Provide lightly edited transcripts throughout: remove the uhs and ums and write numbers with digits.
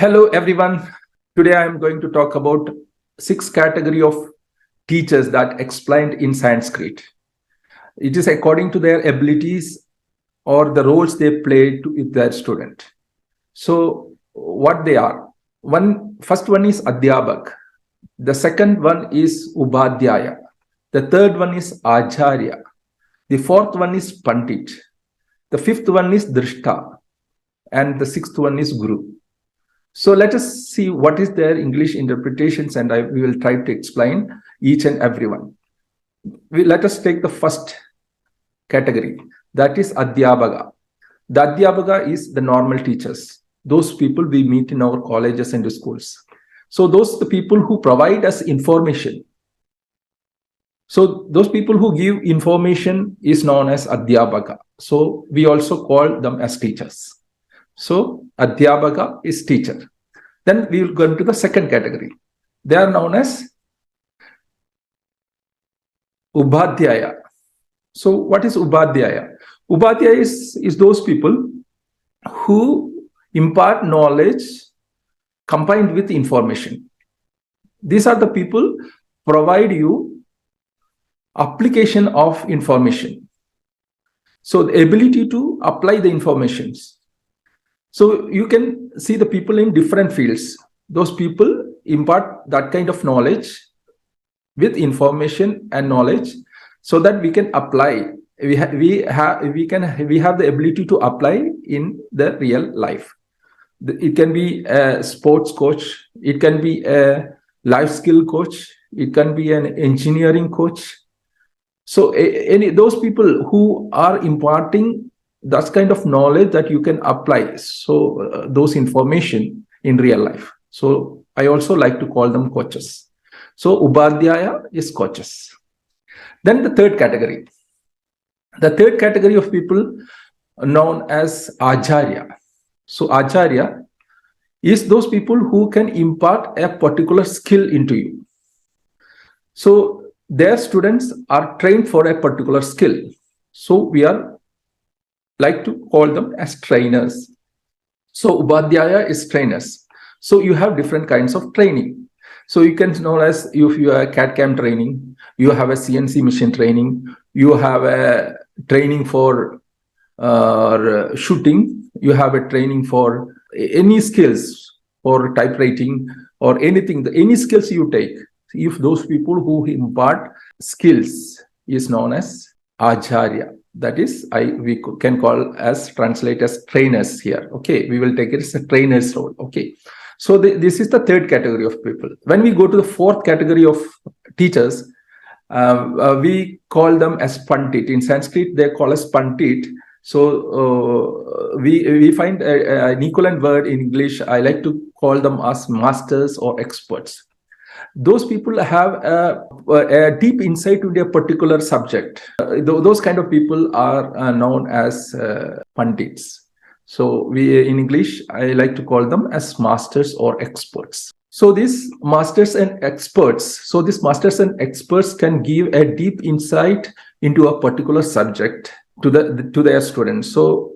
Hello everyone. Today I am going to talk about 6 category of teachers that explained in Sanskrit. It is according to their abilities or the roles they play with their student. So what they are? First one is Adhyapaka. The second one is Upadhyaya. The third one is Acharya. The fourth one is Pandit. The fifth one is Drishta. And the sixth one is Guru. So let us see what is their English interpretations, and we will try to explain each and every one. Let us take the first category, that is Adhyapaka. The Adhyapaka is the normal teachers, those people we meet in our colleges and schools. So those are the people who provide us information. So those people who give information is known as Adhyapaka. So we also call them as teachers. So Adhyapaka is teacher. Then we will go into the second category. They are known as Upadhyaya. So what is Upadhyaya? Upadhyaya is those people who impart knowledge combined with information. These are the people provide you application of information. So the ability to apply the informations. So you can see the people in different fields. Those people impart that kind of knowledge with information and knowledge so that we can apply. We have the ability to apply in the real life. It can be a sports coach. It can be a life skill coach. It can be an engineering coach. So those people who are imparting that kind of knowledge that you can apply those information in real life. So I also like to call them coaches. So Upadhyaya is coaches. Then the third category. The third category of people known as Acharya. So Acharya is those people who can impart a particular skill into you. So their students are trained for a particular skill. So we are like to call them as trainers. So Upadhyaya is trainers. So you have different kinds of training. So you can know as if you are CAD/CAM training, you have a CNC machine training, you have a training for shooting, you have a training for any skills for typewriting or anything, any skills you take. If those people who impart skills is known as Acharya. That is, we can translate as trainers here. Okay, we will take it as a trainer's role. Okay, so this is the third category of people. When we go to the fourth category of teachers, we call them as Pandit. In Sanskrit, they call us Pandit. So we find an equivalent word in English. I like to call them as masters or experts. Those people have a deep insight into a particular subject. Those kind of people are known as Pandits. So in English, I like to call them as masters or experts. So these masters and experts can give a deep insight into a particular subject to their students. So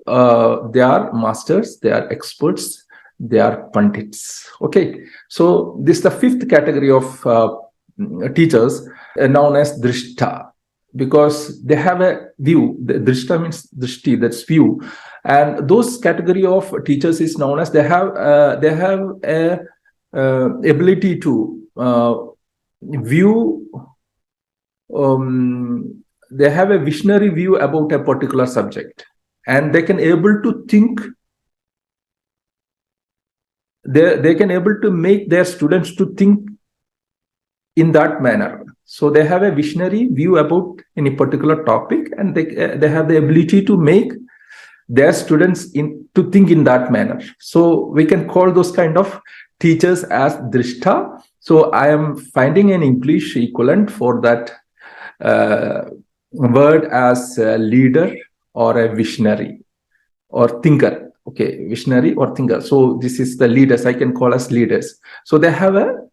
they are masters, they are experts, they are Pandits. Okay, so this is the fifth category of teachers known as Drishta, because they have a view. The Drishta means Drishti, that's view, and those category of teachers is known as they have a ability to view. They have a visionary view about a particular subject, and they can able to think. They can able to make their students to think in that manner. So they have a visionary view about any particular topic, and they have the ability to make their students to think in that manner. So we can call those kind of teachers as Drishta. So I am finding an English equivalent for that word as a leader or a visionary or thinker. Okay, visionary or thinker. So this is the leaders. I can call as leaders. So they have a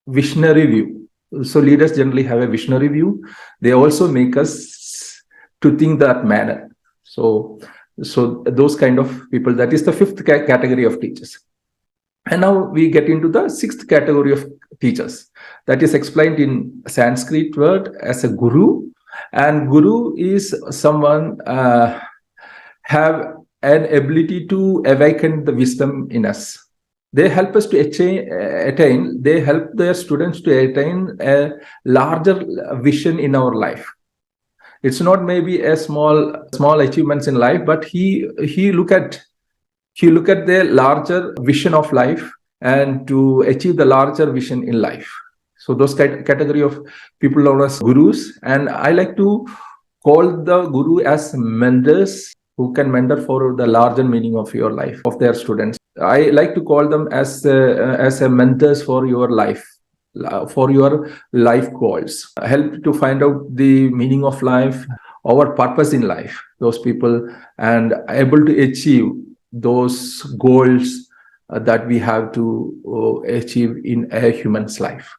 visionary view. So leaders generally have a visionary view. They also make us to think that manner. So those kind of people, that is the fifth category of teachers. And now we get into the sixth category of teachers, that is explained in Sanskrit word as a guru. And guru is someone have an ability to awaken the wisdom in us. They help us to attain, they help their students to attain a larger vision in our life. It's not maybe a small achievements in life, but he look at the larger vision of life and to achieve the larger vision in life. So those category of people known as gurus, and I like to call the guru as mentors who can mentor for the larger meaning of your life of their students. I like to call them as a mentors for your life, for your life goals. Help to find out the meaning of life, our purpose in life. Those people and able to achieve those goals that we have to achieve in a human's life.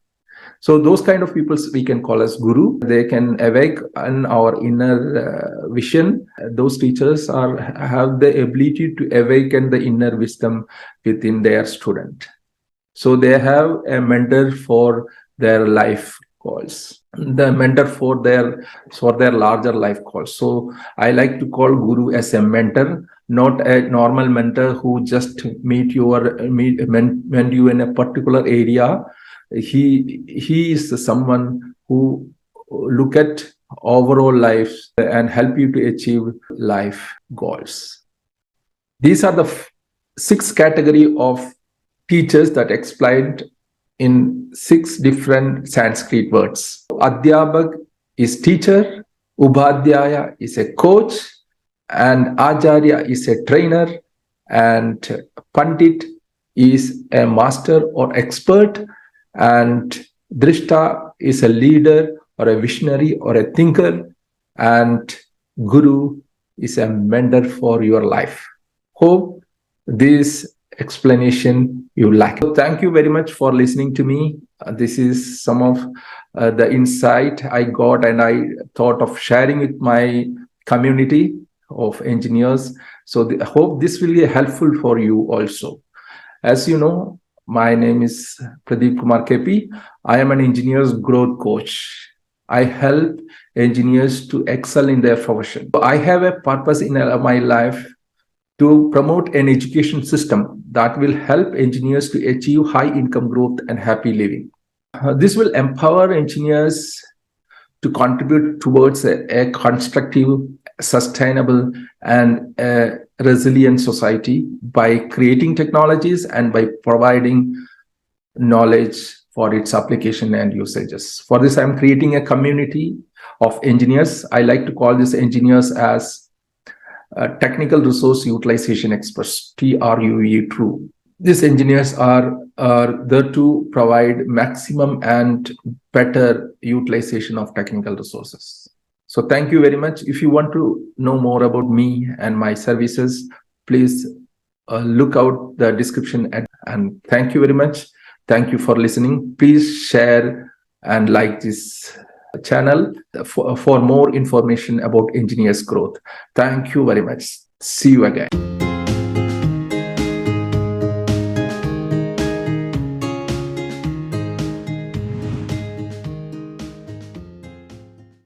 So those kind of people we can call as guru. They can awaken our inner vision. Those teachers have the ability to awaken the inner wisdom within their student. So they have a mentor for their life goals, the mentor for their larger life goals. So I like to call guru as a mentor, not a normal mentor who just meet you in a particular area. He is someone who look at overall life and help you to achieve life goals. These are the six category of teachers that explained in six different Sanskrit words. Adhyapaka is teacher, Upadhyaya is a coach, and Acharya is a trainer, and Pandit is a master or expert, and Drishta is a leader or a visionary or a thinker, and Guru is a mentor for your life. Hope this explanation you like. So thank you very much for listening to me. This is some of the insight I got and I thought of sharing with my community of engineers. So I hope this will be helpful for you also. As you know, my name is Pradeepkumar KP. I am an engineer's growth coach. I help engineers to excel in their profession. I have a purpose in my life to promote an education system that will help engineers to achieve high income growth and happy living. This will empower engineers to contribute towards a constructive, sustainable, and resilient society by creating technologies and by providing knowledge for its application and usages. For this, I'm creating a community of engineers. I like to call these engineers as technical resource utilization experts, TRUE, true. These engineers are there to provide maximum and better utilization of technical resources. So thank you very much. If you want to know more about me and my services, please look out the description. And thank you very much. Thank you for listening. Please share and like this channel for more information about engineers growth. Thank you very much. See you again.